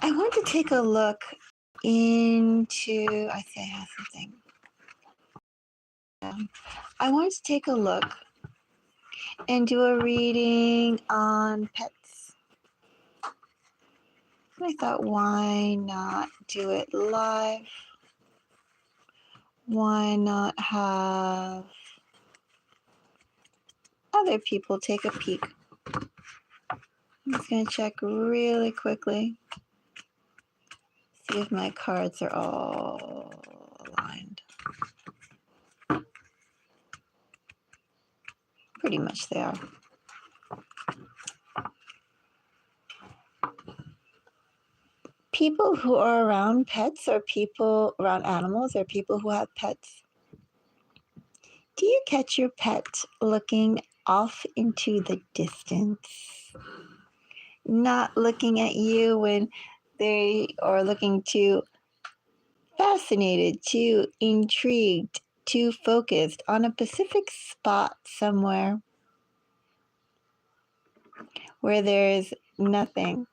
I want to take a look into, I say I have something. I want to take a look and do a reading on pets. I thought, why not do it live? Why not have other people take a peek? I'm just going to check really quickly. See if my cards are all aligned. Pretty much they are. People who are around pets or people around animals or people who have pets, do you catch your pet looking off into the distance? Not looking at you when they are looking too fascinated, too intrigued, too focused on a specific spot somewhere where there's nothing.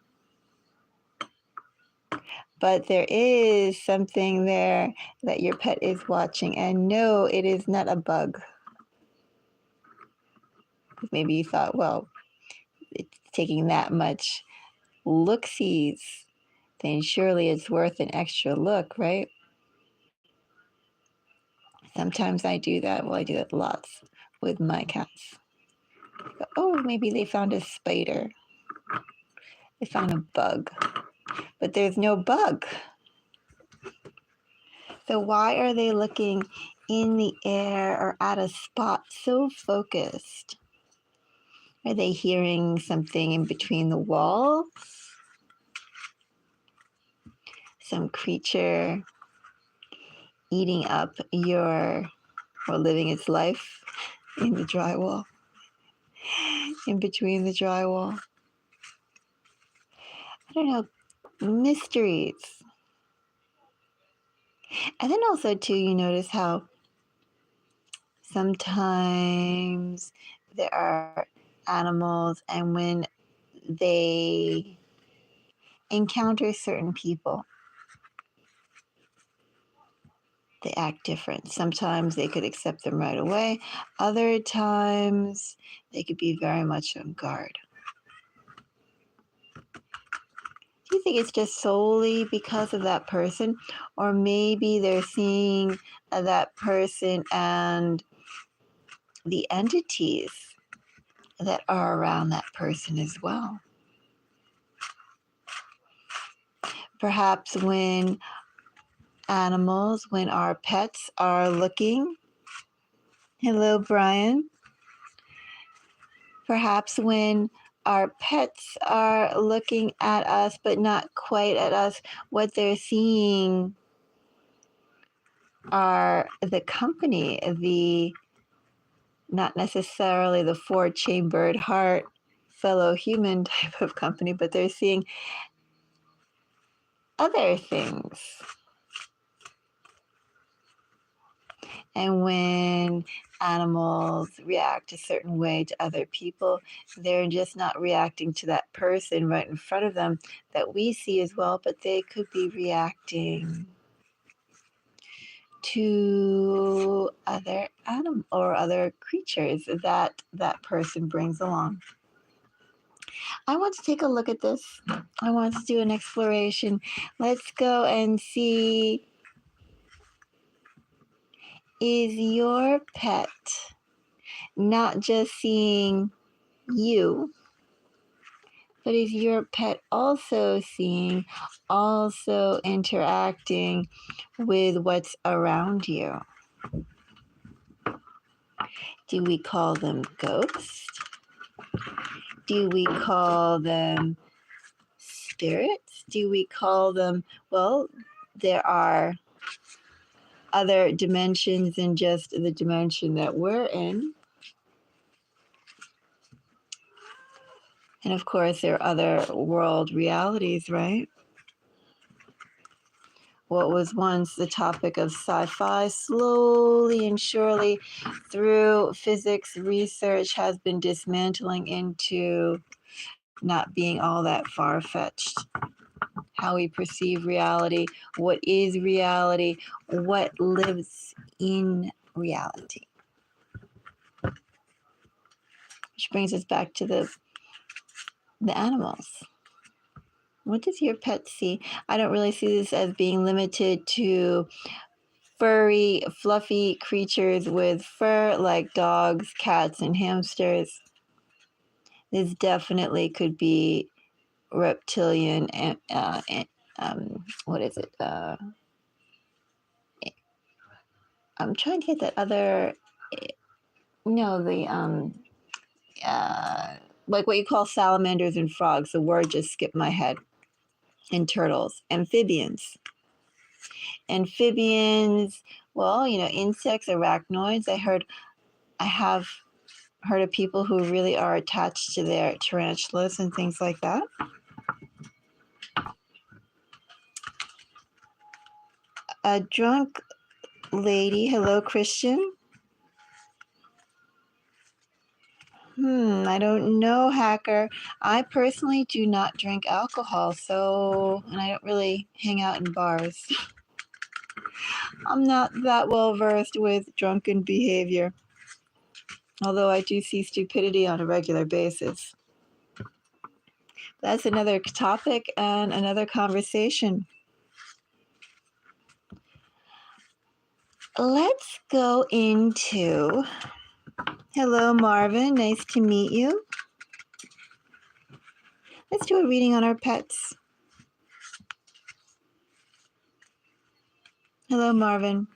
But there is something there that your pet is watching. And no, it is not a bug. Maybe you thought, well, it's taking that much look-sees, then surely it's worth an extra look, right? Sometimes I do that. Well, I do that lots with my cats. Oh, maybe they found a spider. They found a bug. But there's no bug. So why are they looking in the air or at a spot so focused? Are they hearing something in between the walls? Some creature eating up or living its life in the drywall, in between the drywall. I don't know, mysteries. And then also, too, you notice how sometimes there are animals, and when they encounter certain people, they act different. Sometimes they could accept them right away. Other times they could be very much on guard. Do you think it's just solely because of that person? Or maybe they're seeing that person and the entities that are around that person as well. Perhaps when our pets are looking, hello, Brian. Perhaps when our pets are looking at us, but not quite at us, what they're seeing are the company, not necessarily the four-chambered heart fellow human type of company, but they're seeing other things. And when animals react a certain way to other people, they're just not reacting to that person right in front of them that we see as well, but they could be reacting to other animals or other creatures that person brings along. I want to take a look at this. I want to do an exploration. Let's go and see, is your pet not just seeing you, but is your pet also seeing, also interacting with what's around you? Do we call them ghosts? Do we call them spirits? Do we call them, well, there are other dimensions than just the dimension that we're in. And of course, there are other world realities, right? What was once the topic of sci-fi, slowly and surely through physics research has been dismantling into not being all that far-fetched, how we perceive reality, what is reality, what lives in reality. Which brings us back to the animals. What does your pet see? I don't really see this as being limited to furry, fluffy creatures with fur like dogs, cats, and hamsters. This definitely could be reptilian and what is it? I'm trying to get that other. No, the like what you call salamanders and frogs. The word just skipped my head. And turtles, amphibians. Well, insects, arachnoids. I have heard of people who really are attached to their tarantulas and things like that. A drunk lady. Hello, Christian. I don't know, Hacker. I personally do not drink alcohol, and I don't really hang out in bars. I'm not that well versed with drunken behavior, although I do see stupidity on a regular basis. That's another topic and another conversation. Let's go into... Hello, Marvin. Nice to meet you. Let's do a reading on our pets. Hello, Marvin.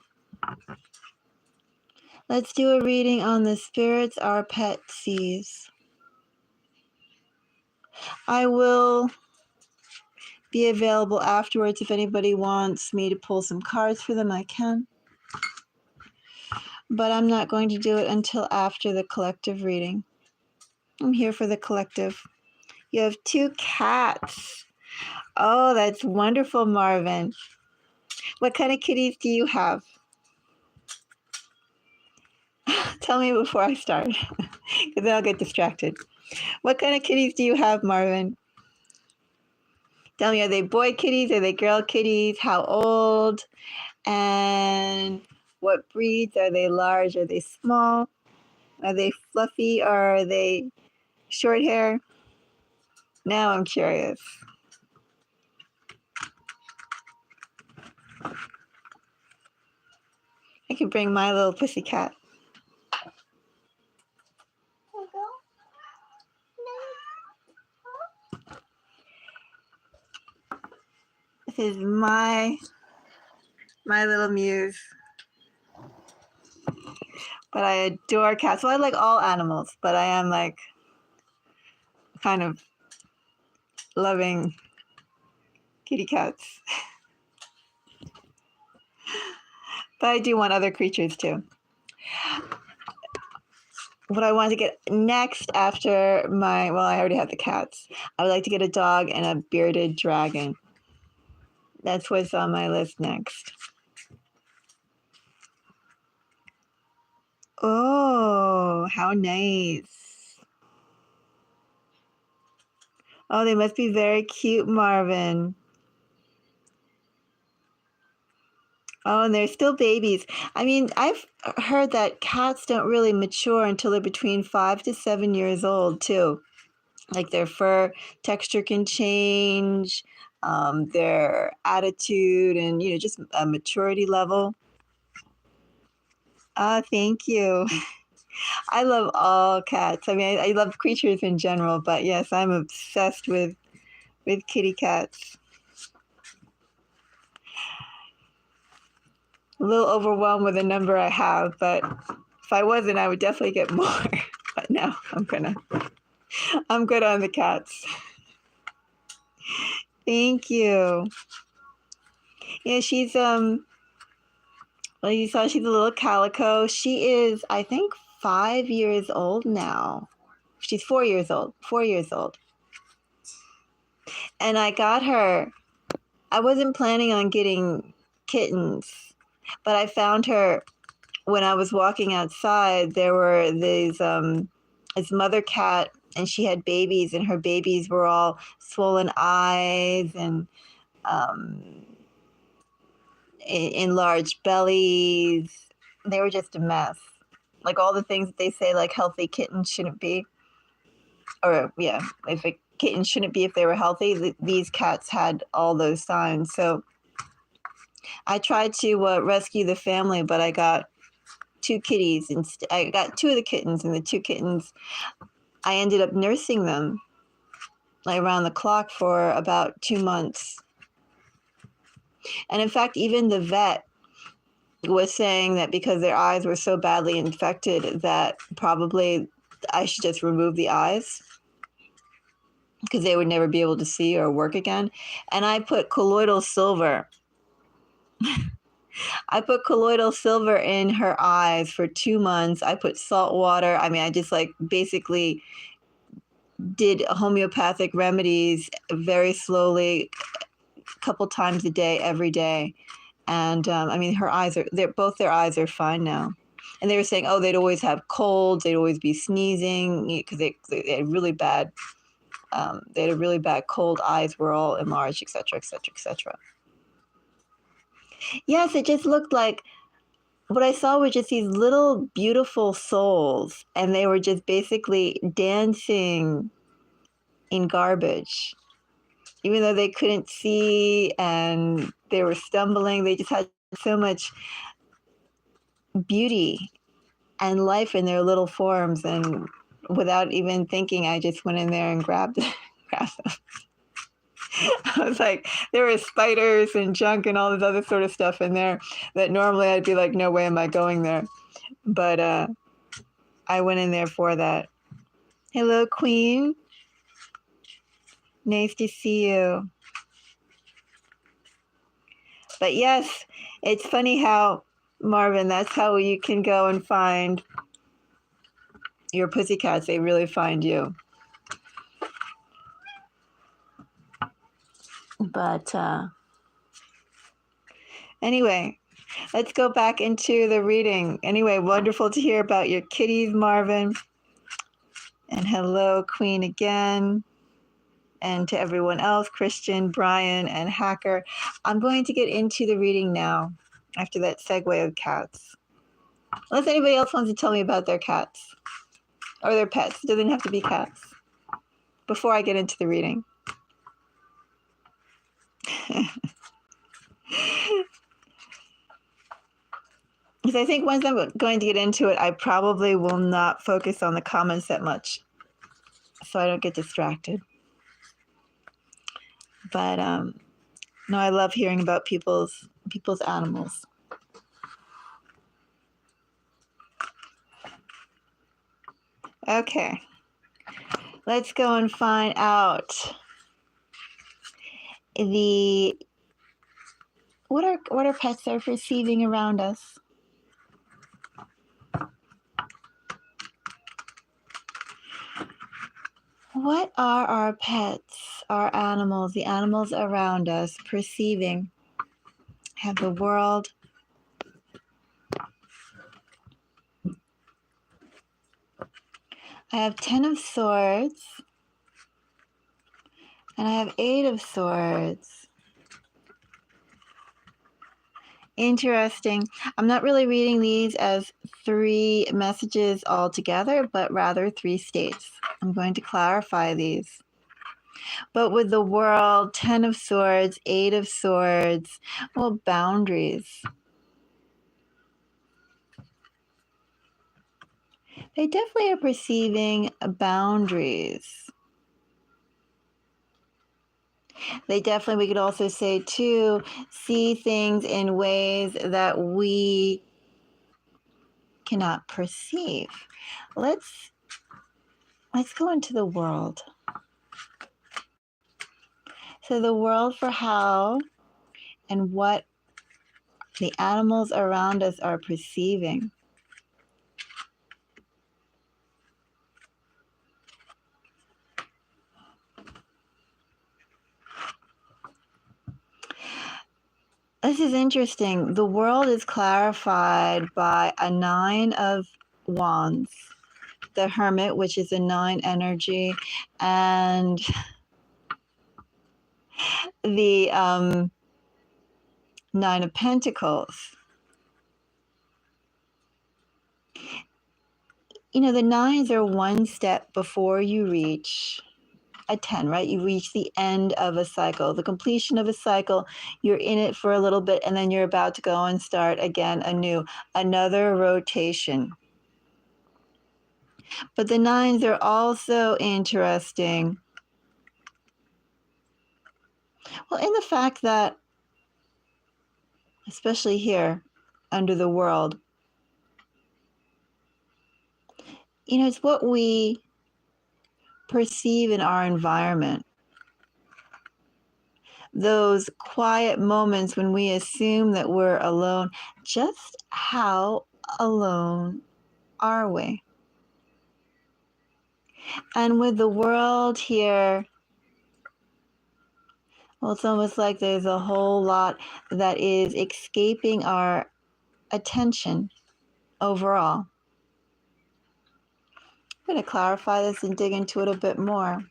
Let's do a reading on the spirits our pet sees. I will be available afterwards. If anybody wants me to pull some cards for them, I can. But I'm not going to do it until after the collective reading. I'm here for the collective. You have 2 cats. Oh, that's wonderful, Marvin. What kind of kitties do you have? Tell me before I start, because then I'll get distracted. What kind of kitties do you have, Marvin? Tell me, are they boy kitties? Are they girl kitties? How old? And what breeds? Are they large? Are they small? Are they fluffy? Or are they short hair? Now I'm curious. I can bring my little pussy cat. This is my little muse. But I adore cats. Well, I like all animals, but I am like kind of loving kitty cats. But I do want other creatures too. What I want to get next after I already have the cats. I would like to get a dog and a bearded dragon. That's what's on my list next. Oh, how nice. Oh, they must be very cute, Marvin. Oh, and they're still babies. I mean, I've heard that cats don't really mature until they're between 5 to 7 years old, too. Like their fur texture can change, their attitude, and, just a maturity level. Thank you. I love all cats. I mean, I love creatures in general, but yes, I'm obsessed with kitty cats. A little overwhelmed with the number I have, but if I wasn't, I would definitely get more. But no, I'm good on the cats. Thank you. Yeah, she's well, you saw she's a little calico. She is, I think, 5 years old now. She's 4 years old. 4 years old. And I got her. I wasn't planning on getting kittens, but I found her when I was walking outside. There were this mother cat, and she had babies, and her babies were all swollen eyes and enlarged bellies. They were just a mess. Like all the things that they say, like healthy kittens shouldn't be, or yeah, if a kitten shouldn't be if they were healthy, these cats had all those signs. So I tried to rescue the family, but I got two kitties, and I got two of the kittens, and the two kittens, I ended up nursing them like around the clock for about 2 months. And in fact, even the vet was saying that because their eyes were so badly infected that probably I should just remove the eyes because they would never be able to see or work again. And I put colloidal silver. I put colloidal silver in her eyes for 2 months. I put salt water. I mean, I just like basically did homeopathic remedies very slowly, a couple times a day, every day. And I mean, her eyes are, both their eyes are fine now. And they were saying, oh, they'd always have colds, they'd always be sneezing because they had really bad, they had a really bad cold, eyes were all enlarged, etc., etc., etc. Yes, it just looked like what I saw were just these little beautiful souls, and they were just basically dancing in garbage. Even though they couldn't see and they were stumbling, they just had so much beauty and life in their little forms. And without even thinking, I just went in there and grabbed them. I was like, there were spiders and junk and all this other sort of stuff in there that normally I'd be like, no way am I going there. But I went in there for that. Hello, Queen. Nice to see you. But yes, it's funny how, Marvin, that's how you can go and find your pussycats. They really find you. But anyway, let's go back into the reading. Anyway, wonderful to hear about your kitties, Marvin. And hello, Queen, again. And to everyone else, Christian, Brian, and Hacker. I'm going to get into the reading now after that segue of cats. Unless anybody else wants to tell me about their cats or their pets. It doesn't have to be cats. Before I get into the reading. Because I think once I'm going to get into it, I probably will not focus on the comments that much, so I don't get distracted. But no, I love hearing about people's animals. Okay, let's go and find out what our pets are perceiving around us. What are our pets, our animals, the animals around us perceiving? Have the world. I have 10 of Swords, and I have 8 of Swords. Interesting. I'm not really reading these as 3 messages all together, but rather 3 states. I'm going to clarify these. But with the World, 10 of Swords, 8 of Swords, well, boundaries. They definitely are perceiving boundaries. They definitely, we could also say too, see things in ways that we cannot perceive. Let's go into the World. So the world for how and what the animals around us are perceiving. This is interesting. The world is clarified by a 9 of Wands, the Hermit, which is a 9 energy, and the Nine of Pentacles. You know, the nines are one step before you reach a 10, right? You reach the end of a cycle, the completion of a cycle. You're in it for a little bit, and then you're about to go and start again anew, another rotation. But the nines are also interesting. Well, in the fact that, especially here under the world, you know, it's what we perceive in our environment. Those quiet moments when we assume that we're alone. Just how alone are we? And with the world here, well, it's almost like there's a whole lot that is escaping our attention overall. I'm going to clarify this and dig into it a bit more.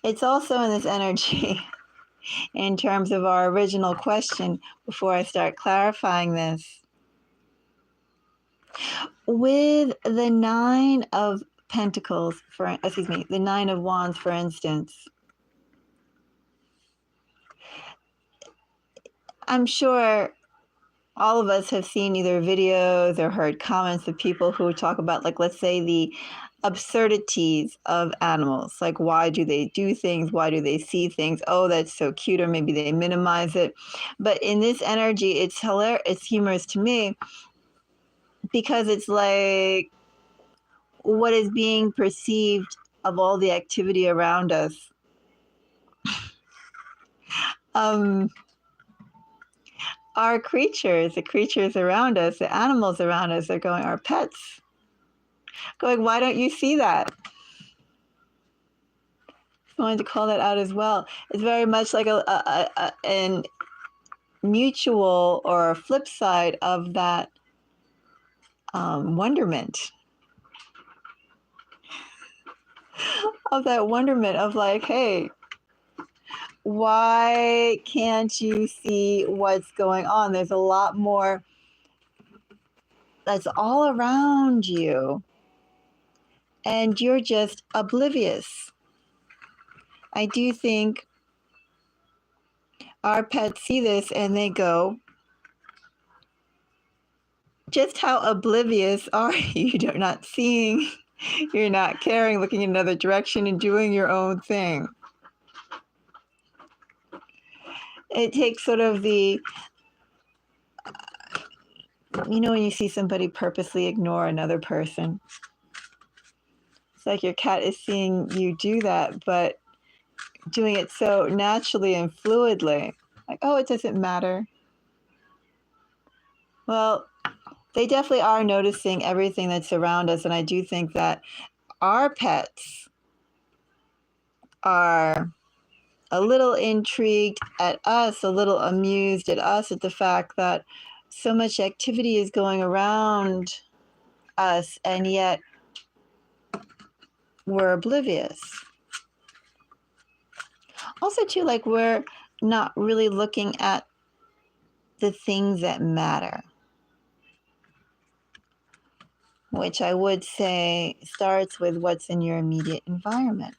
It's also in this energy in terms of our original question before I start clarifying this. With the Nine of Pentacles, the Nine of Wands, for instance, I'm sure all of us have seen either videos or heard comments of people who talk about, like, let's say, the absurdities of animals. Like, why do they do things? Why do they see things? Oh, that's so cute, or maybe they minimize it. But in this energy, it's hilarious. It's humorous to me because it's like what is being perceived of all the activity around us. Our creatures, the creatures around us, the animals around us are going, our pets, going, why don't you see that? I wanted to call that out as well. It's very much like an mutual or a flip side of that wonderment. Of that wonderment of like, hey, why can't you see what's going on? There's a lot more that's all around you, and you're just oblivious. I do think our pets see this and they go, just how oblivious are you? You're not seeing, you're not caring, looking in another direction and doing your own thing. It takes sort of the, you know, when you see somebody purposely ignore another person, it's like your cat is seeing you do that, but doing it so naturally and fluidly. Like, oh, it doesn't matter. Well, they definitely are noticing everything that's around us. And I do think that our pets are a little intrigued at us, a little amused at us, at the fact that so much activity is going around us, and yet we're oblivious. Also, too, like, we're not really looking at the things that matter, which I would say starts with what's in your immediate environment.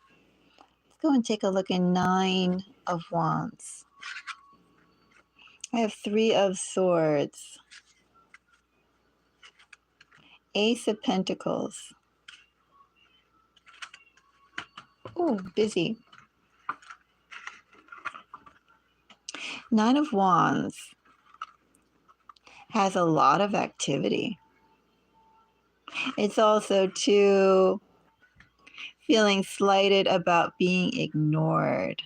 Let's go and take a look at Nine of Wands. I have Three of Swords, Ace of Pentacles. Oh, busy. Nine of Wands has a lot of activity. It's also, too, feeling slighted about being ignored.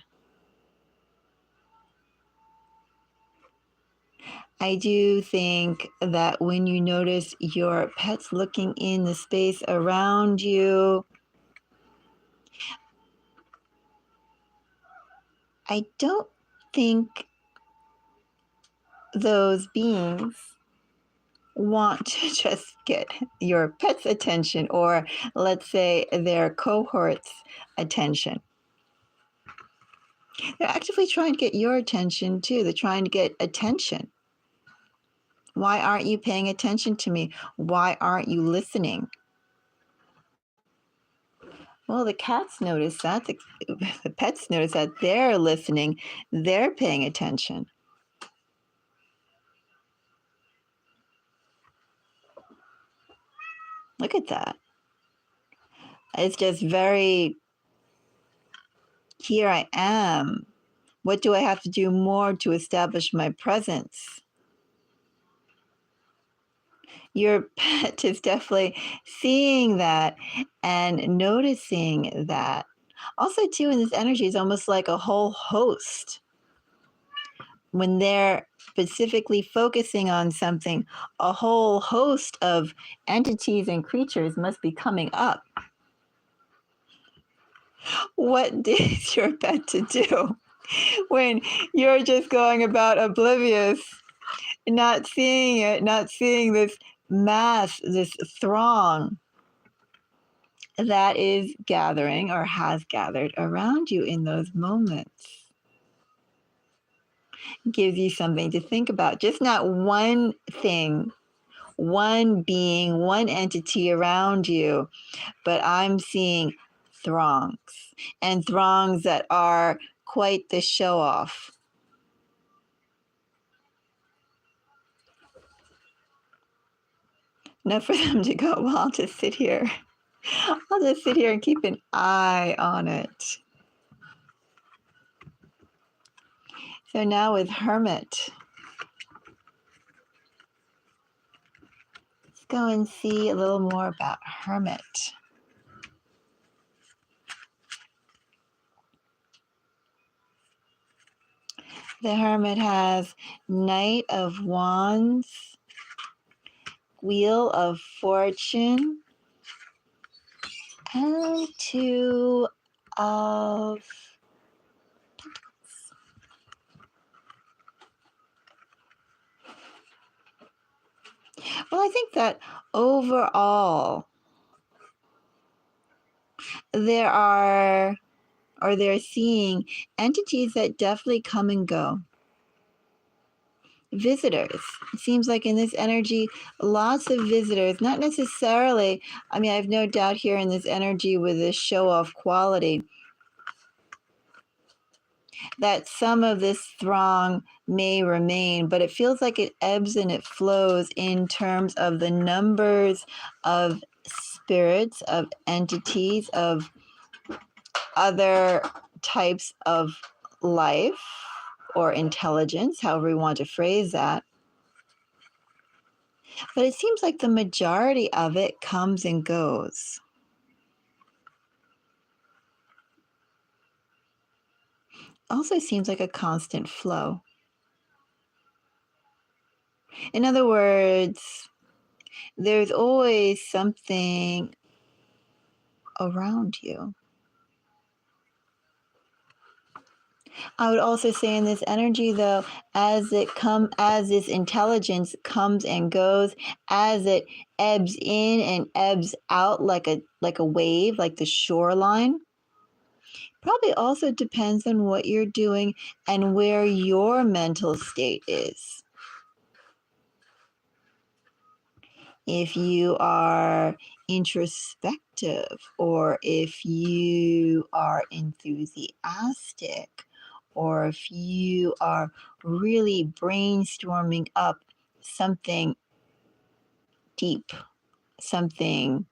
I do think that when you notice your pets looking in the space around you, I don't think those beings want to just get your pet's attention, or let's say their cohort's attention. They're actively trying to get your attention too. They're trying to get attention. Why aren't you paying attention to me? Why aren't you listening? Well, the cats notice that. The pets notice that they're listening. They're paying attention. Look at that. It's just very, here I am. What do I have to do more to establish my presence? Your pet is definitely seeing that and noticing that. Also, too, in this energy is almost like a whole host. When they're specifically focusing on something, a whole host of entities and creatures must be coming up. What is your pet to do when you're just going about oblivious, not seeing it, not seeing this mass, this throng that is gathering or has gathered around you in those moments? Gives you something to think about. Just not one thing, one being, one entity around you, but I'm seeing throngs, and throngs that are quite the show off. Enough for them to go, well, I'll just sit here. I'll just sit here and keep an eye on it. So now with Hermit, let's go and see a little more about Hermit. The Hermit has Knight of Wands, Wheel of Fortune, and Two of Pentacles. Well, I think that overall, they're seeing entities that definitely come and go. Visitors. It seems like in this energy, lots of visitors, not necessarily, I mean, I have no doubt here in this energy with this show off quality that some of this throng may remain, but it feels like it ebbs and it flows in terms of the numbers of spirits, of entities, of other types of life or intelligence, however we want to phrase that. But it seems like the majority of it comes and goes. Also seems like a constant flow. In other words, there's always something around you. I would also say in this energy, though, as this intelligence comes and goes, as it ebbs in and ebbs out like a wave, like the shoreline, probably also depends on what you're doing and where your mental state is. If you are introspective, or if you are enthusiastic, or if you are really brainstorming up something deep, something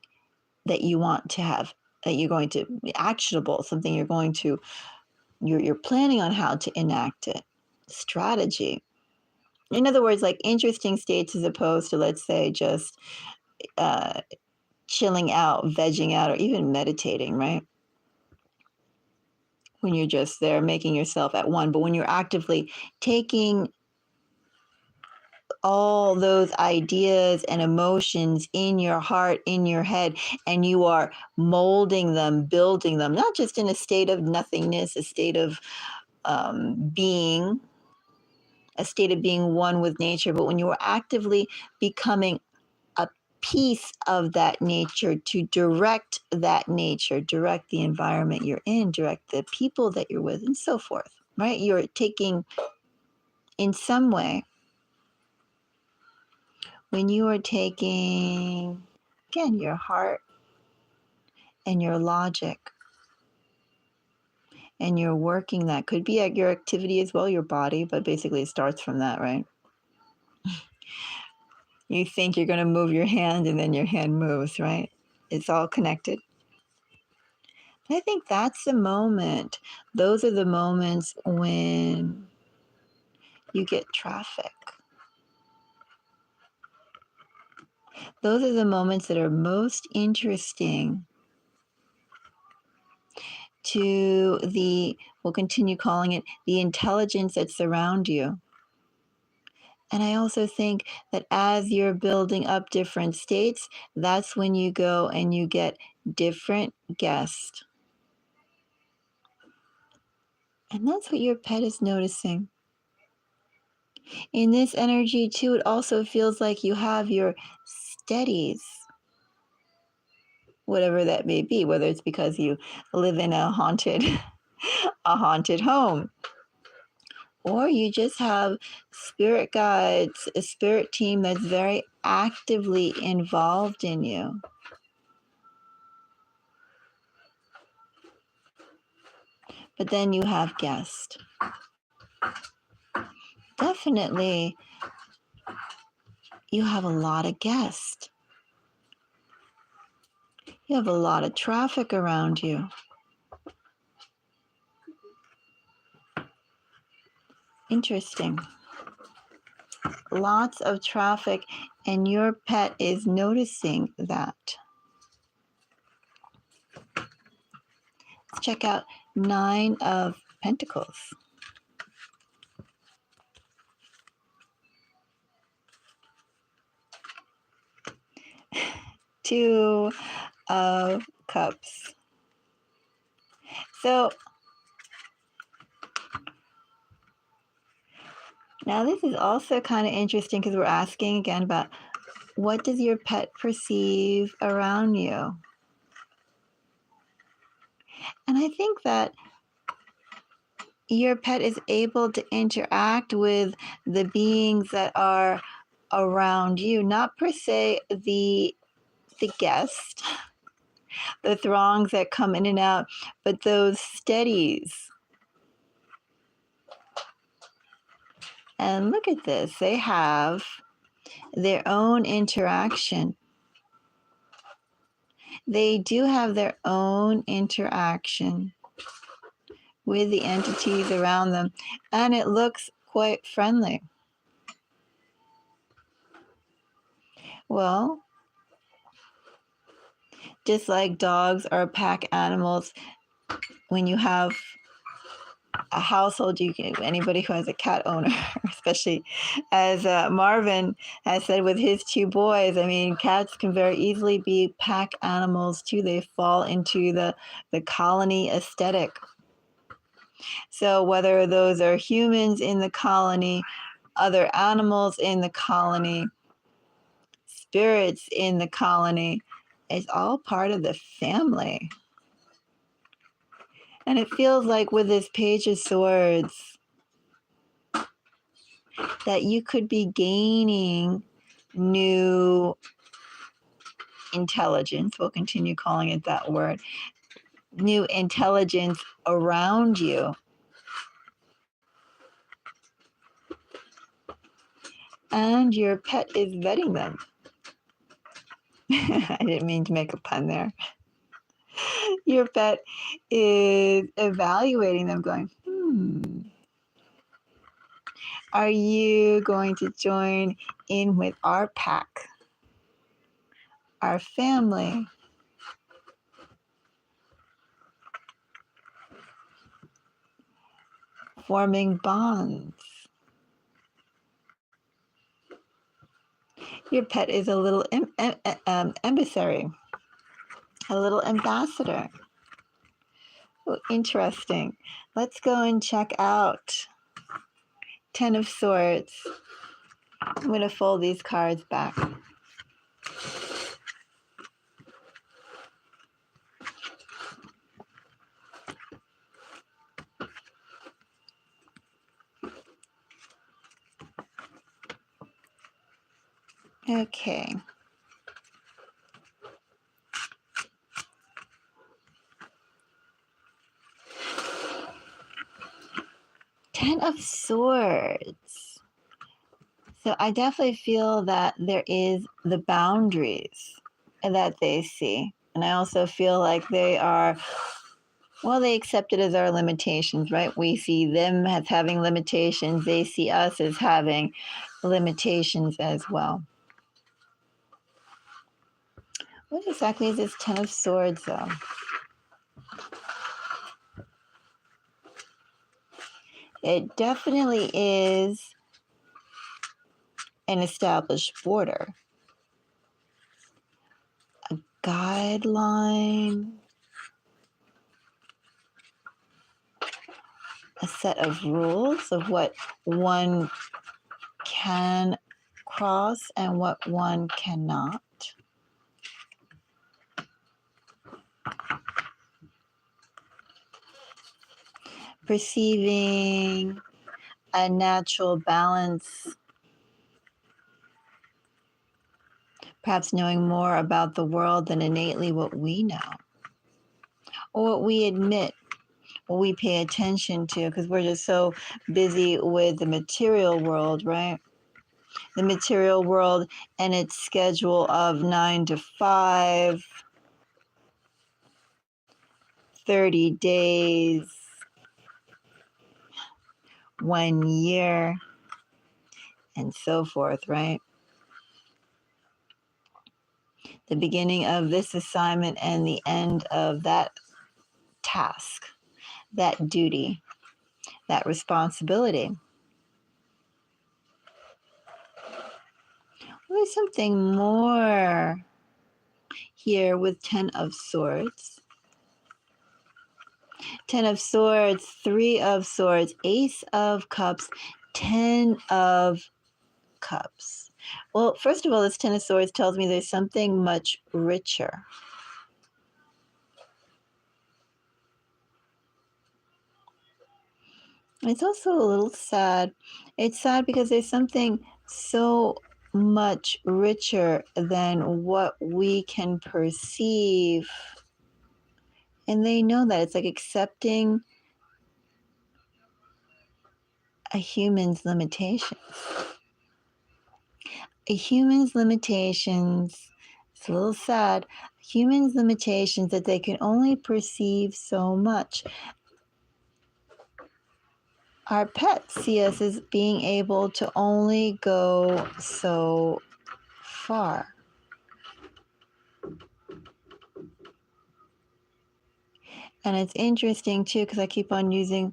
that you want to have, that you're going to be actionable, something you're planning on how to enact it, strategy. In other words, like interesting states as opposed to, let's say, just chilling out, vegging out, or even meditating, right? When you're just there making yourself at one. But when you're actively taking all those ideas and emotions in your heart, in your head, and you are molding them, building them, not just in a state of nothingness, a state of being, a state of being one with nature, but when you are actively becoming a piece of that nature to direct that nature, direct the environment you're in, direct the people that you're with, and so forth, right? You're taking, in some way, when you are taking, again, your heart and your logic, and you're working that, could be at your activity as well, your body, but basically it starts from that, right? You think you're going to move your hand and then your hand moves, right? It's all connected. And I think that's the moment. Those are the moments when you get traffic. Those are the moments that are most interesting to the, we'll continue calling it, the intelligence that's around you. And I also think that as you're building up different states, that's when you go and you get different guests. And that's what your pet is noticing. In this energy, too, it also feels like you have your steadies, whatever that may be, whether it's because you live in a haunted home, or you just have spirit guides, a spirit team that's very actively involved in you. But then you have guests. Definitely, you have a lot of guests. You have a lot of traffic around you. Interesting. Lots of traffic, and your pet is noticing that. Let's check out 9 of Pentacles. 2 of Cups. So now this is also kind of interesting because we're asking again about what does your pet perceive around you? And I think that your pet is able to interact with the beings that are around you, not per se the guest, the throngs that come in and out, but those steadies. And look at this, they have their own interaction. They do have their own interaction with the entities around them, and it looks quite friendly. Well, just like dogs are pack animals, when you have a household, you can, anybody who has a cat owner, especially as Marvin has said with his 2 boys, I mean, cats can very easily be pack animals too. They fall into the colony aesthetic. So whether those are humans in the colony, other animals in the colony, spirits in the colony, it's all part of the family. And it feels like with this Page of Swords that you could be gaining new intelligence. We'll continue calling it that word. New intelligence around you. And your pet is vetting them. I didn't mean to make a pun there. Your pet is evaluating them, going, are you going to join in with our pack, our family? Forming bonds. Your pet is a little emissary, a little ambassador. Oh, interesting. Let's go and check out 10 of Swords. I'm going to fold these cards back. Okay. Ten of Swords. So I definitely feel that there is the boundaries that they see. And I also feel like they are, well, they accept it as our limitations, right? We see them as having limitations. They see us as having limitations as well. What exactly is this Ten of Swords, though? It definitely is an established border, a guideline, a set of rules of what one can cross and what one cannot. Perceiving a natural balance, perhaps knowing more about the world than innately what we know or what we admit, what we pay attention to, because we're just so busy with the material world, right? The material world and its schedule of 9 to 5, 30 days, 1 year, and so forth, right? The beginning of this assignment and the end of that task, that duty, that responsibility. There's something more here with Ten of Swords. Ten of Swords, Three of Swords, Ace of Cups, Ten of Cups. Well, first of all, this Ten of Swords tells me there's something much richer. It's also a little sad. It's sad because there's something so much richer than what we can perceive. And they know that. It's like accepting a human's limitations. A human's limitations, it's a little sad, humans' limitations that they can only perceive so much. Our pets see us as being able to only go so far. And it's interesting too, because I've been using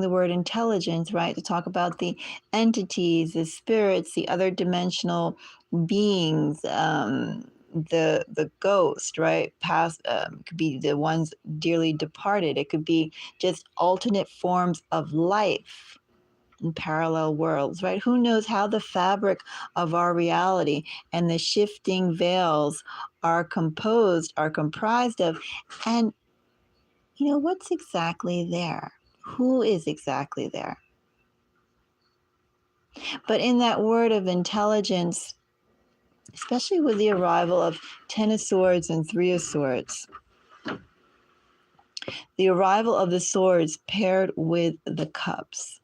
the word intelligence, right, to talk about the entities, the spirits, the other dimensional beings, the ghost, right? Past, could be the ones dearly departed. It could be just alternate forms of life in parallel worlds, right? Who knows how the fabric of our reality and the shifting veils are comprised of, and what's exactly there? Who is exactly there? But in that word of intelligence, especially with the arrival of Ten of Swords and Three of Swords, the arrival of the swords paired with the cups.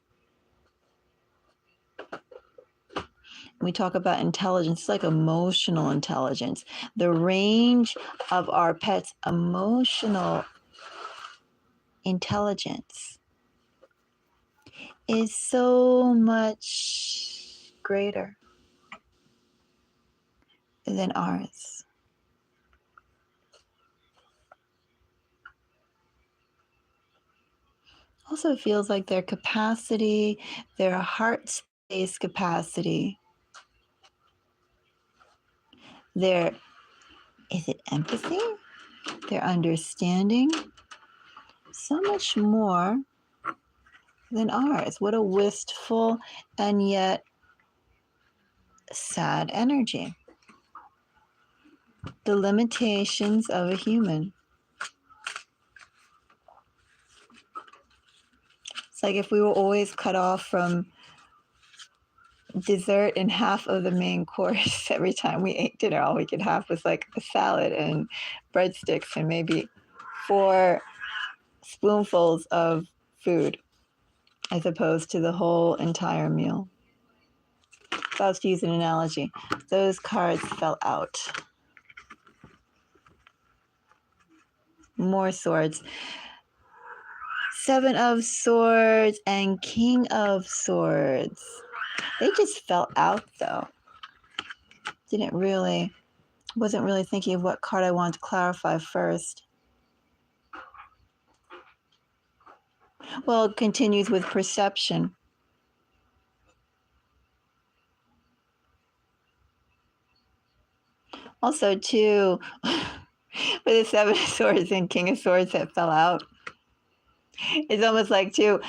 We talk about intelligence, like emotional intelligence, the range of our pets' emotional intelligence is so much greater than ours. Also feels like their capacity, their heart space capacity, their, is it empathy? Their understanding, so much more than ours. What a wistful and yet sad energy. The limitations of a human. It's like if we were always cut off from dessert and half of the main course. Every time we ate dinner, all we could have was like a salad and breadsticks and maybe 4 spoonfuls of food as opposed to the whole entire meal. If I was to use an analogy, those cards fell out. More swords. 7 of Swords and King of Swords. They just fell out though. Wasn't really thinking of what card I wanted to clarify first. Well, it continues with perception. Also, too, with the 7 of Swords and King of Swords that fell out, it's almost like, too,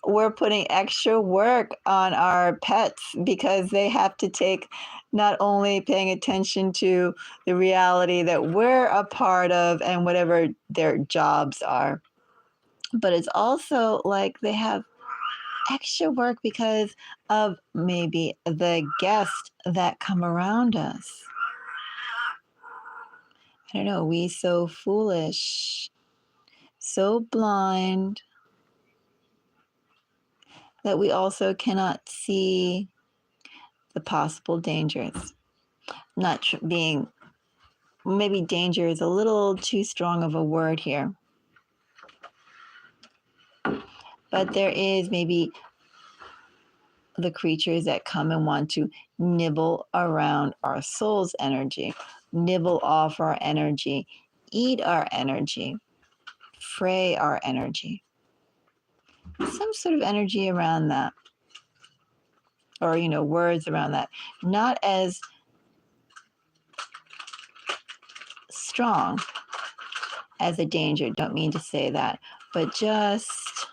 we're putting extra work on our pets because they have to take not only paying attention to the reality that we're a part of and whatever their jobs are, but it's also like they have extra work because of maybe the guests that come around us. I don't know, we so foolish, so blind that we also cannot see the possible dangers. Not being, maybe danger is a little too strong of a word here. But there is maybe the creatures that come and want to nibble around our soul's energy, nibble off our energy, eat our energy, fray our energy. Some sort of energy around that. Or, words around that. Not as strong as a danger. Don't mean to say that. But just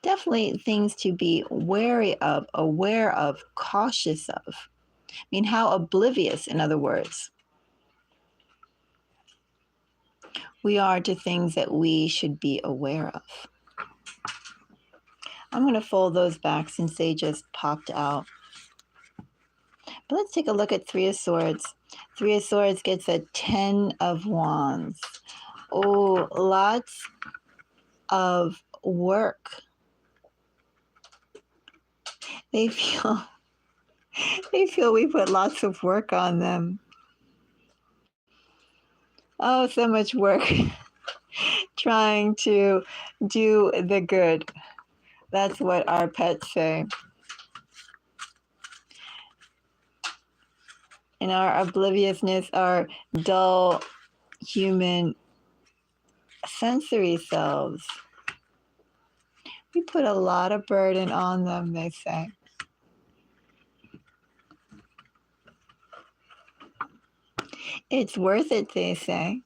definitely things to be wary of, aware of, cautious of. I mean, how oblivious, in other words, we are to things that we should be aware of. I'm going to fold those back since they just popped out. But let's take a look at 3 of Swords. 3 of Swords gets a 10 of Wands. Oh, lots of work. They feel we put lots of work on them. Oh, so much work trying to do the good. That's what our pets say. In our obliviousness, our dull human sensory selves, we put a lot of burden on them, they say. It's worth it, they say.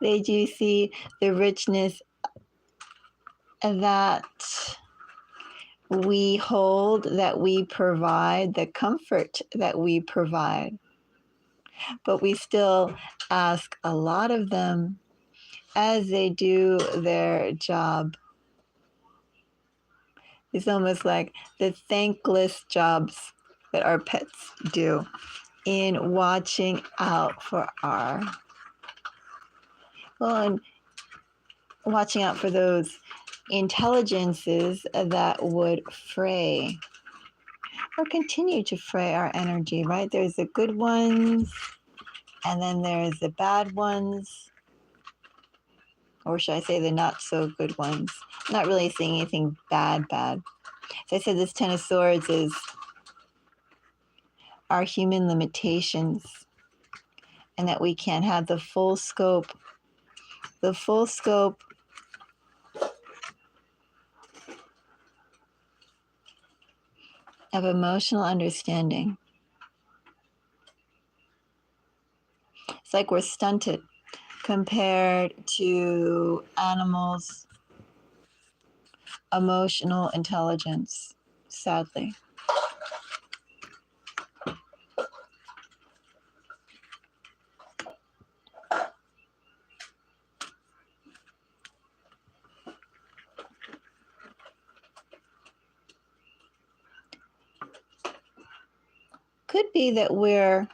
They do see the richness that we hold, that we provide, the comfort that we provide. But we still ask a lot of them as they do their job. It's almost like the thankless jobs that our pets do in watching out for and watching out for those intelligences that would fray or continue to fray our energy, right? There's the good ones, and then there's the bad ones, or should I say the not so good ones? I'm not really seeing anything bad. As I said, this 10 of Swords is our human limitations, and that we can't have the full scope of emotional understanding. It's like we're stunted compared to animals' emotional intelligence, sadly. Could be that we're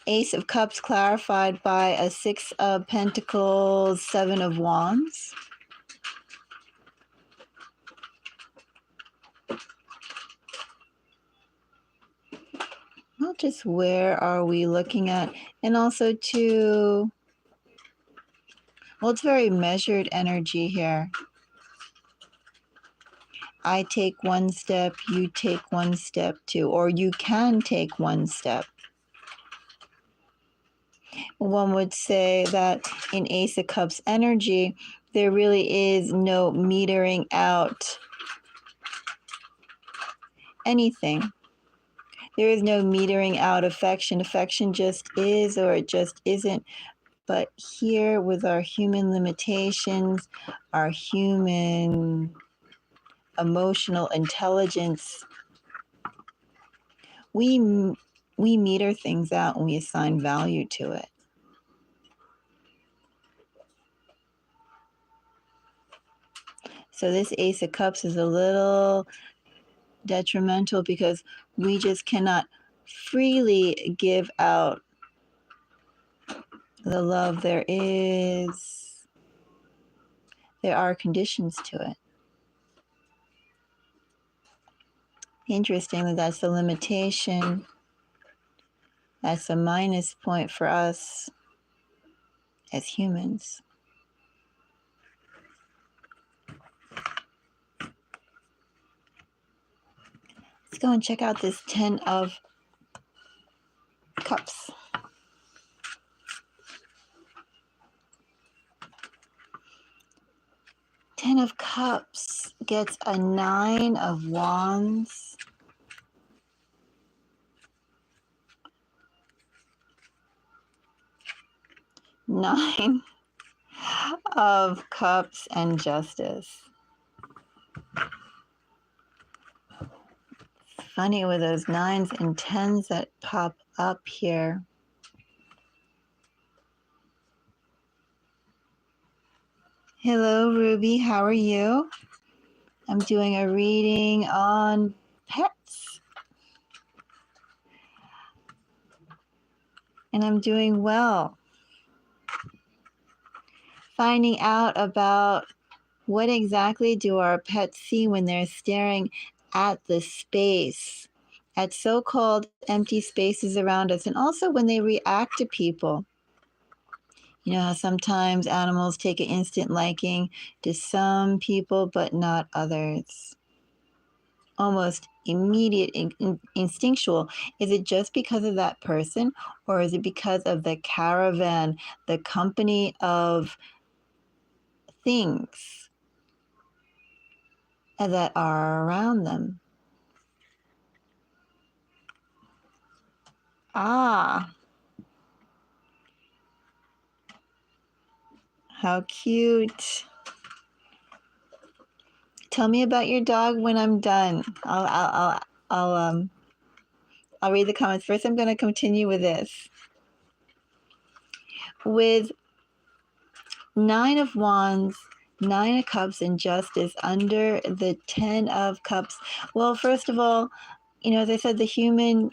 Ace of Cups clarified by a Six of Pentacles, Seven of Wands. Well, just where are we looking at? And also to, well, it's very measured energy here. I take one step, you take one step too, or you can take one step. One would say that in Ace of Cups energy, there really is no metering out anything. There is no metering out affection. Affection just is or it just isn't. But here with our human limitations, our human emotional intelligence, we meter things out and we assign value to it. So this Ace of Cups is a little detrimental because we just cannot freely give out the love there is. There are conditions to it. Interesting that that's the limitation. That's a minus point for us as humans. Let's go and check out this 10 of Cups. Ten of Cups gets a 9 of Wands. Nine of Cups and Justice. Funny with those 9s and 10s that pop up here. Hello, Ruby. How are you? I'm doing a reading on pets. And I'm doing well. Finding out about what exactly do our pets see when they're staring at the space, at so-called empty spaces around us, and also when they react to people. You know how sometimes animals take an instant liking to some people, but not others. Almost immediate, instinctual. Is it just because of that person, or is it because of the caravan, the company of things that are around them? Ah, how cute. Tell me about your dog when I'm done. I'll read the comments. First, I'm going to continue with this. With 9 of Wands, 9 of Cups, and Justice under the 10 of Cups. Well, first of all, you know, as I said, the human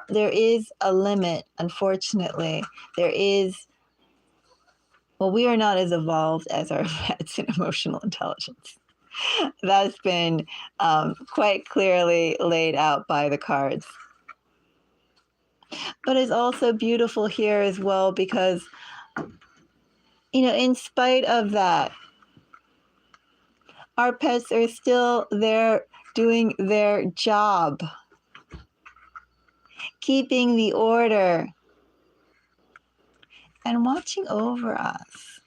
there is a limit, unfortunately. There is, well, we are not as evolved as our pets in emotional intelligence. That's been quite clearly laid out by the cards. But it's also beautiful here as well because, you know, in spite of that, our pets are still there doing their job, keeping the order, and watching over us.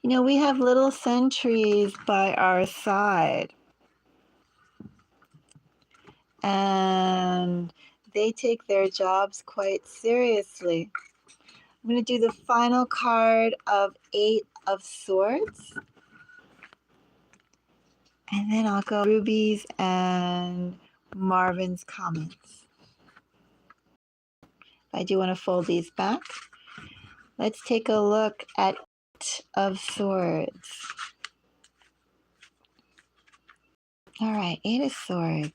You know, we have little sentries by our side, and they take their jobs quite seriously. I'm going to do the final card of 8 of Swords. And then I'll go Ruby's and Marvin's comments. I do want to fold these back. Let's take a look at 8 of Swords. All right, 8 of Swords.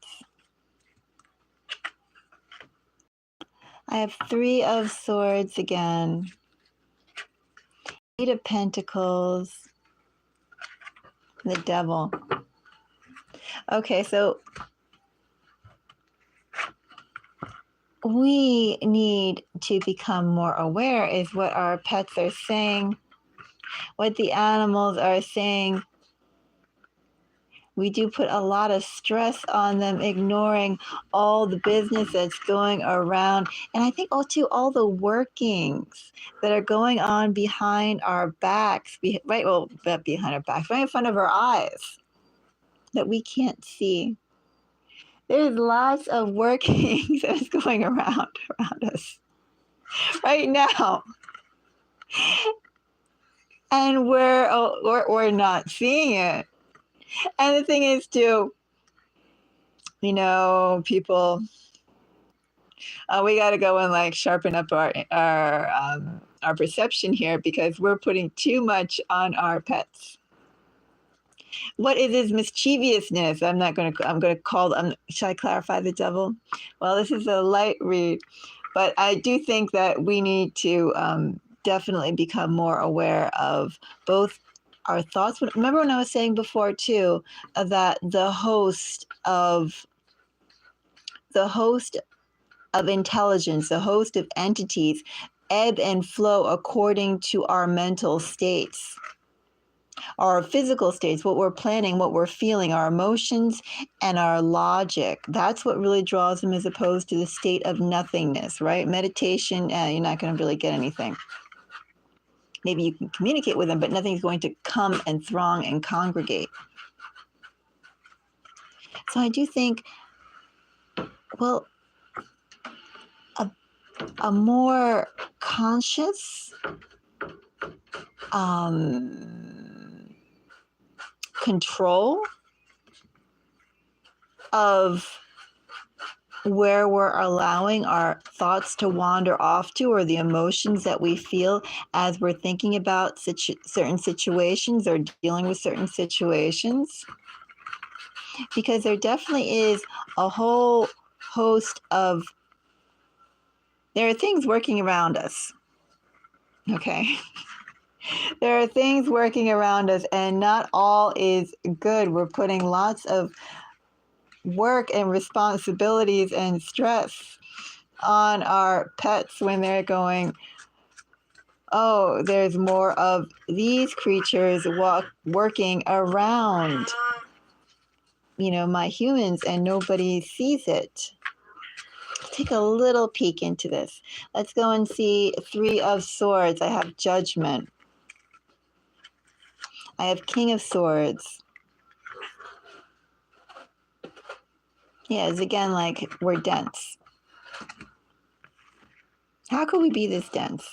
I have 3 of Swords again. 8 of Pentacles. The Devil. Okay, so we need to become more aware is what our pets are saying, what the animals are saying. We do put a lot of stress on them, ignoring all the business that's going around. And I think also all the workings that are going on behind our backs, right? Well, not behind our backs, right in front of our eyes that we can't see. There's lots of workings that's going around us right now. And we're not seeing it. And the thing is, too, people, we got to go and like sharpen up our perception here because we're putting too much on our pets. What is his mischievousness? I'm going to call, should I clarify the Devil? Well, this is a light read, but I do think that we need to definitely become more aware of both our thoughts. Remember when I was saying before too, that the host of intelligence, the host of entities, ebb and flow according to our mental states, our physical states, what we're planning, what we're feeling, our emotions, and our logic. That's what really draws them as opposed to the state of nothingness, right? Meditation, you're not going to really get anything. Maybe you can communicate with them, but nothing's going to come and throng and congregate. So I do think, well, a more conscious control of where we're allowing our thoughts to wander off to, or the emotions that we feel as we're thinking about certain situations or dealing with certain situations. Because there definitely is a whole host of, there are things working around us. Okay. There are things working around us, and not all is good. We're putting lots of work and responsibilities and stress on our pets when they're going, oh, there's more of these creatures working around, my humans, and nobody sees it. Let's take a little peek into this. Let's go and see 3 of Swords. I have Judgment. I have King of Swords. Yeah, it's again like we're dense. How could we be this dense?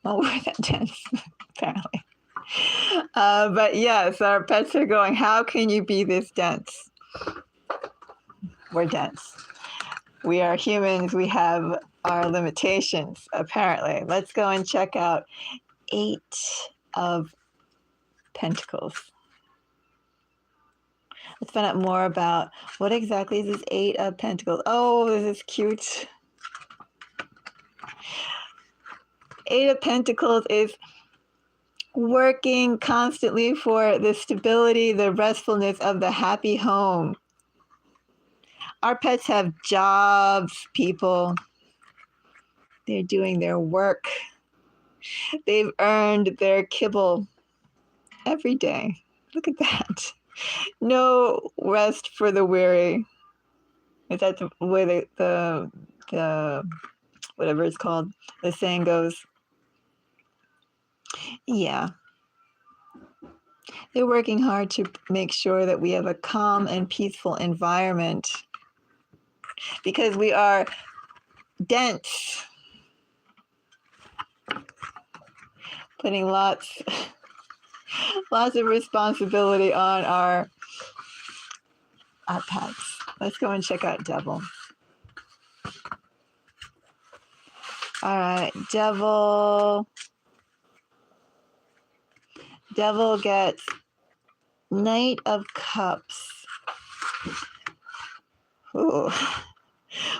Well, we're that dense, apparently. But yes, our pets are going, how can you be this dense? We're dense. We are humans. We have our limitations, apparently. Let's go and check out 8 of Pentacles. Let's find out more about what exactly is this 8 of Pentacles. Oh, this is cute. 8 of Pentacles is working constantly for the stability, the restfulness of the happy home. Our pets have jobs, people. They're doing their work. They've earned their kibble every day. Look at that. No rest for the weary. Is that the way the whatever it's called, the saying goes? Yeah. They're working hard to make sure that we have a calm and peaceful environment because we are dense, putting lots of responsibility on our pets. Let's go and check out Devil. All right, Devil gets Knight of Cups. Ooh.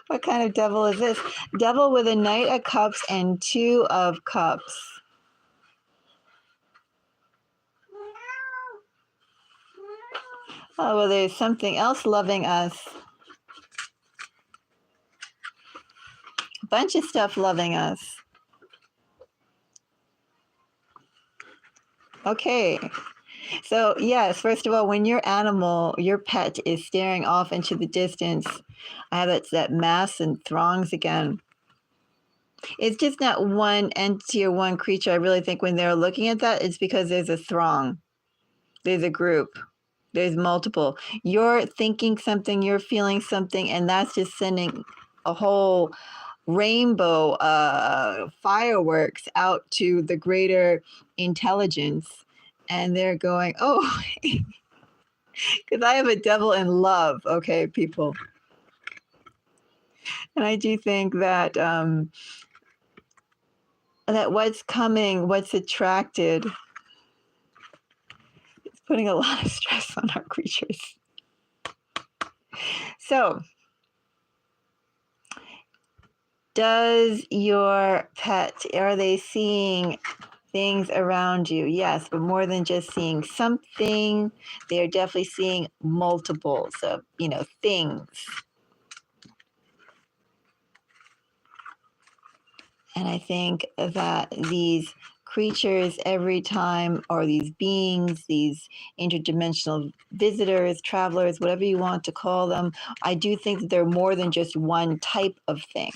What kind of devil is this? Devil with a Knight of Cups and Two of Cups. Oh, well, there's something else loving us. A bunch of stuff loving us. Okay. So, yes, first of all, when your animal, your pet, is staring off into the distance, I have that mass and throngs again. It's just not one entity or one creature. I really think when they're looking at that, it's because there's a throng, there's a group, there's multiple. You're thinking something, you're feeling something, and that's just sending a whole rainbow fireworks out to the greater intelligence. And they're going, oh, because I have a devil in love, okay, people. And I do think that that what's coming, what's attracted, is putting a lot of stress on our creatures. So, does your pet, are they seeing things around you? Yes, but more than just seeing something, they're definitely seeing multiples of, things. And I think that these creatures every time, or these beings, these interdimensional visitors, travelers, whatever you want to call them, I do think that they're more than just one type of thing.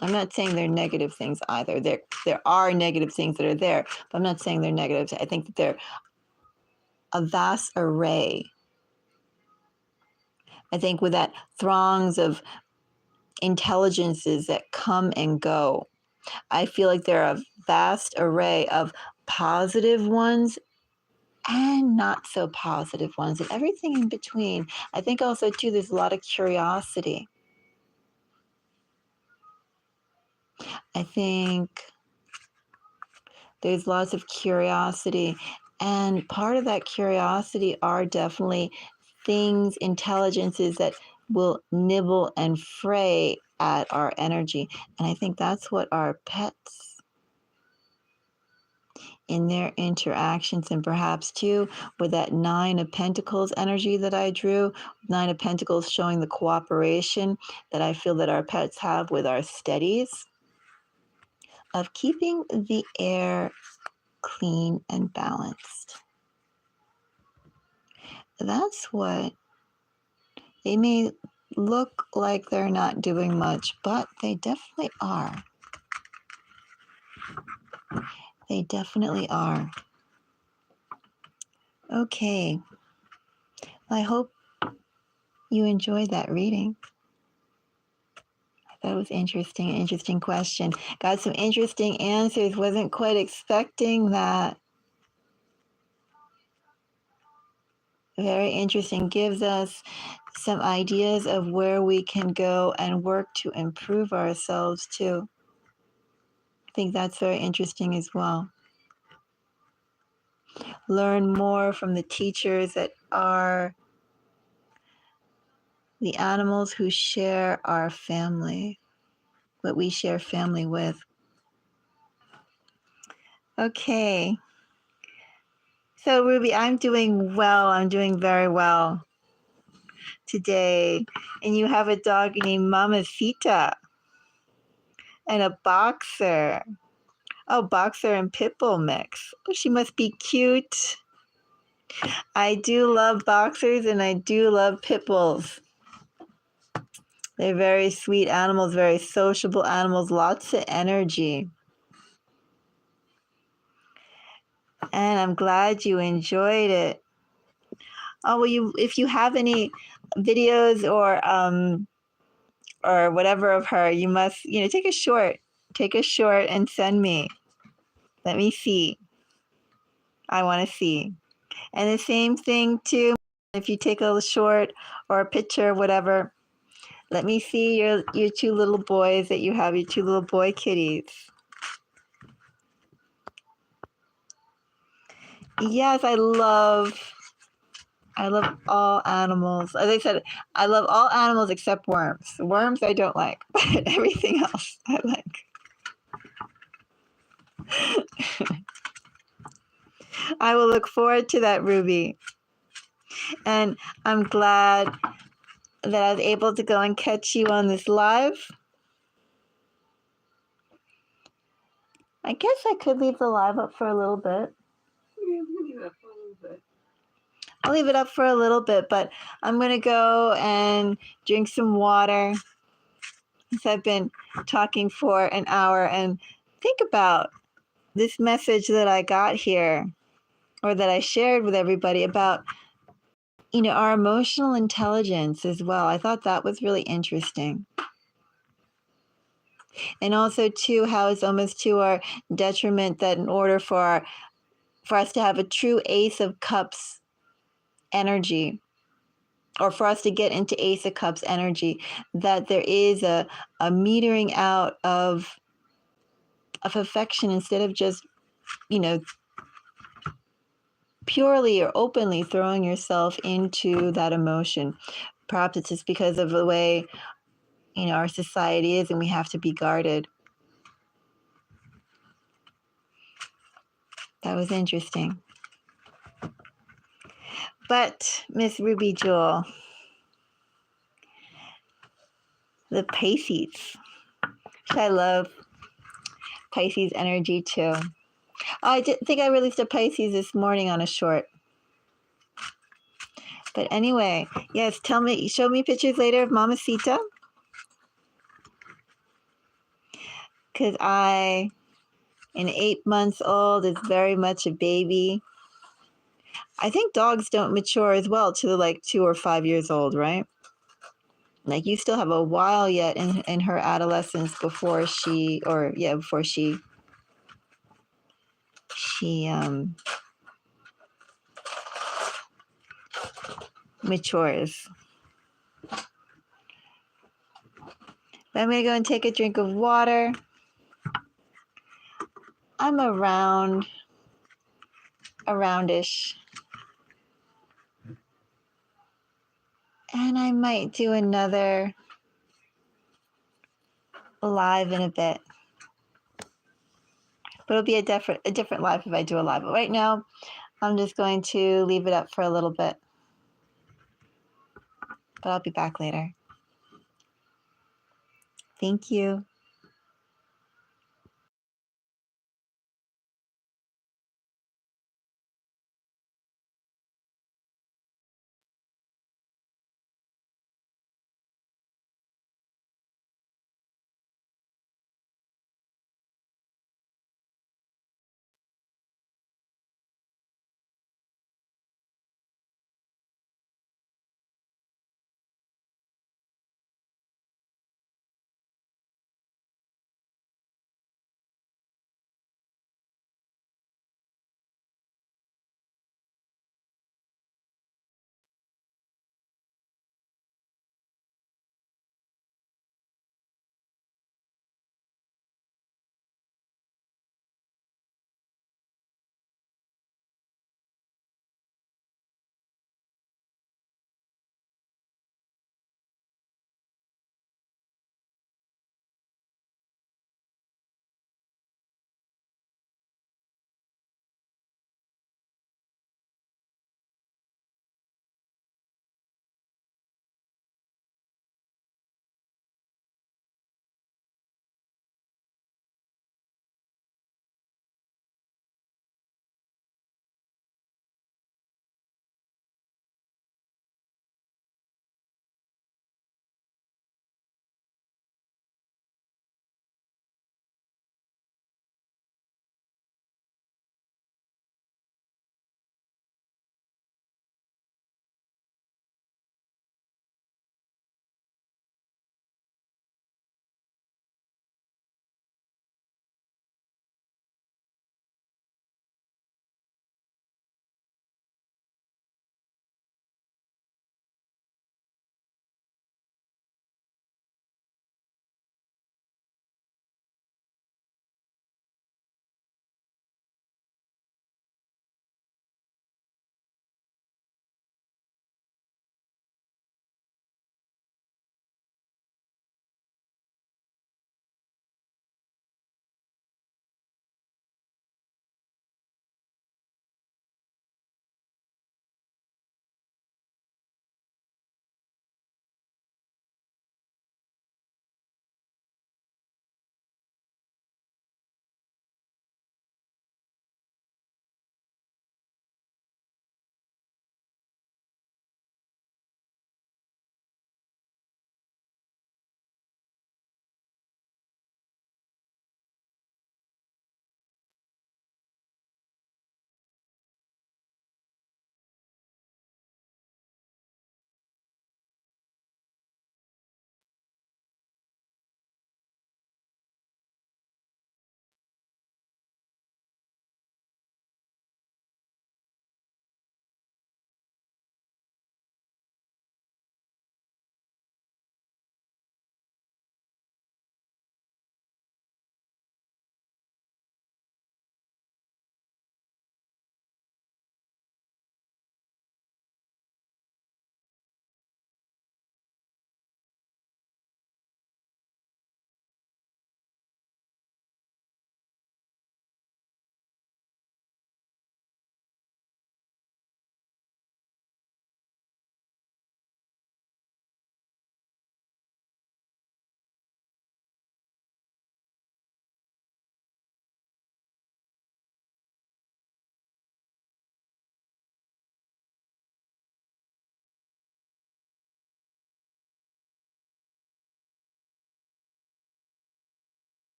I'm not saying they're negative things either. There are negative things that are there, but I'm not saying they're negative. I think that they're a vast array. I think with that throngs of intelligences that come and go, I feel like there are a vast array of positive ones and not so positive ones and everything in between. I think also too there's a lot of curiosity. I think there's lots of curiosity, and part of that curiosity are definitely things, intelligences that will nibble and fray at our energy. And I think that's what our pets, in their interactions, and perhaps too with that Nine of Pentacles energy that I drew, Nine of Pentacles showing the cooperation that I feel that our pets have with our steadies, of keeping the air clean and balanced. That's what they may look like they're not doing much, but they definitely are. They definitely are. Okay. I hope you enjoyed that reading. That was interesting. Interesting question. Got some interesting answers. Wasn't quite expecting that. Very interesting. Gives us some ideas of where we can go and work to improve ourselves too. I think that's very interesting as well. Learn more from the teachers that are the animals who share our family, what we share family with. Okay. So, Ruby, I'm doing well. I'm doing very well today. And you have a dog named Mamacita and a boxer. Oh, boxer and pit bull mix. Oh, she must be cute. I do love boxers and I do love pit bulls. They're very sweet animals, very sociable animals, lots of energy. And I'm glad you enjoyed it. Oh, well, if you have any videos or whatever of her, you must, take a short and send me. Let me see. I want to see. And the same thing too, if you take a short or a picture, whatever, let me see your two little boys that you have, your two little boy kitties. Yes, I love I love all animals. As I said, I love all animals except worms. Worms I don't like, but everything else I like. I will look forward to that, Ruby. And I'm glad that I was able to go and catch you on this live. I guess I could leave the live up for a little bit. I'll leave it up for a little bit, but I'm going to go and drink some water since I've been talking for an hour and think about this message that I got here or that I shared with everybody about, our emotional intelligence as well. I thought that was really interesting. And also, too, how it's almost to our detriment that in order for us to have a true Ace of Cups energy, or for us to get into Ace of Cups energy, that there is a metering out of affection instead of just, purely or openly throwing yourself into that emotion. Perhaps it's just because of the way, our society is and we have to be guarded. That was interesting. But Miss Ruby Jewel, the Pisces. I love Pisces energy too. I think I released a Pisces this morning on a short. But anyway, yes, show me pictures later of Mamacita. Because in 8 months old, is very much a baby. I think dogs don't mature as well to like 2 or 5 years old, right? Like you still have a while yet in her adolescence before she matures. But I'm gonna go and take a drink of water. I'm aroundish. And I might do another live in a bit. But it'll be a different live if I do a live. But right now, I'm just going to leave it up for a little bit. But I'll be back later. Thank you.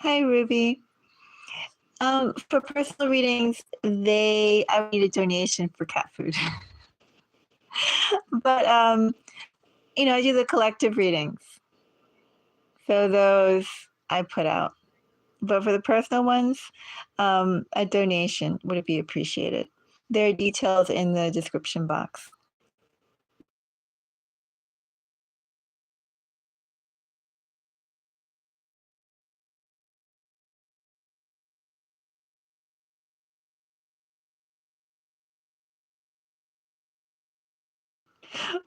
Hi, Ruby. For personal readings, I would need a donation for cat food. But I do the collective readings. So those I put out. But for the personal ones, a donation would be appreciated. There are details in the description box.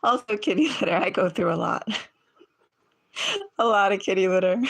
Also, kitty litter. I go through a lot. A lot of kitty litter.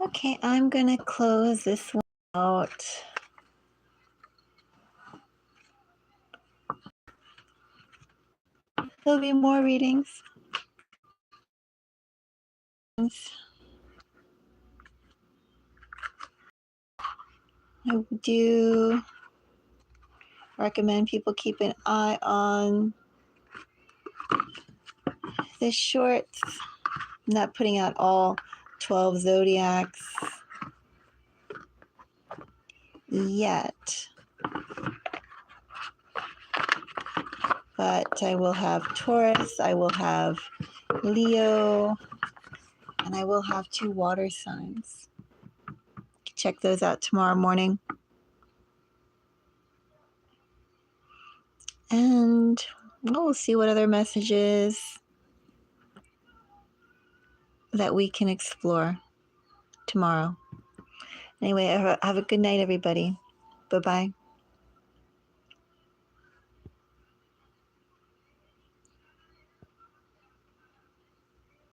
Okay, I'm going to close this one out. There'll be more readings. I do recommend people keep an eye on the shorts. I'm not putting out all 12 zodiacs yet, but I will have Taurus, I will have Leo, and I will have 2 water signs. Check those out tomorrow morning. And we'll see what other messages that we can explore tomorrow. Anyway, have a good night, everybody. Bye-bye.